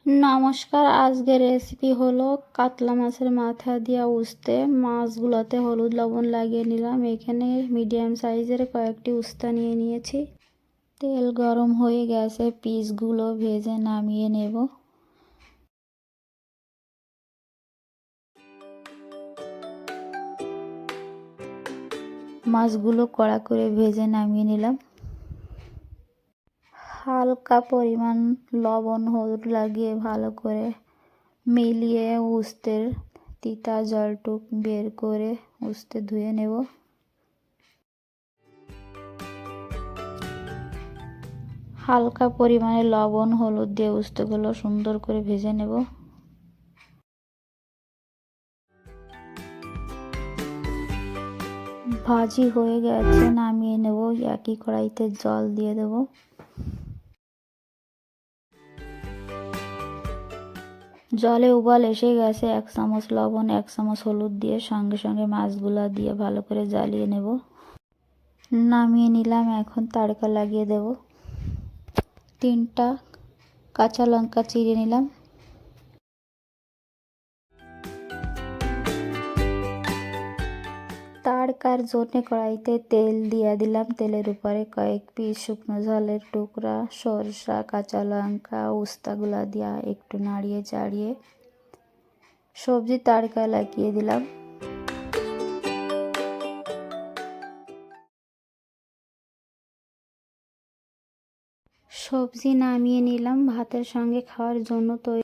নমস্কার, আজকের রেসিপি হলো কাতলা মাছের মাথা দিয়া উস্তে। মাছগুলোতে হলুদ লবণ লাগিয়ে নিলাম। এখানে মিডিয়াম সাইজের কয়েকটি উস্তা নিয়ে নিয়েছি। তেল গরম হয়ে গেছে, পিসগুলো ভেজে নামিয়ে নেব। মাছগুলো কড়া করে ভেজে নামিয়ে নিলাম। হালকা পরিমাণ লবণ হলুদ লাগিয়ে ভালো করে মিলিয়ে উস্তের তিতা জলটুক বের করে উস্তে ধুয়ে নেব। হালকা পরিমাণে লবণ হলুদ দিয়ে উস্তেগুলো সুন্দর করে ভেজে নেব। ভাজি হয়ে গেছে, নামিয়ে নেব। একই কড়াইতে জল দিয়ে দেব। জলে উবাল এসে গেছে, 1 চামচ লবণ 1 চামচ হলুদ দিয়ে সঙ্গে সঙ্গে মাছগুলা দিয়ে ভালো করে জ্বালিয়ে নেব। নামিয়ে নিলাম। এখন তাড়কা লাগিয়ে দেব। 3টা কাঁচা লঙ্কা চিড়ে নিলাম। তাড়কার জন্য কড়াইতে তেল দিয়ে দিলাম। তেলের উপরে কয়েক পিস শুকনো ঝালের টুকরা, সরষা, কাঁচা লঙ্কা, উস্তাগুলা দিয়া একটু নাড়িয়ে চাড়িয়ে সবজি তাড়কা লাগিয়ে দিলাম। সবজি নামিয়ে নিলাম। ভাতের সঙ্গে খাওয়ার জন্য তৈরি।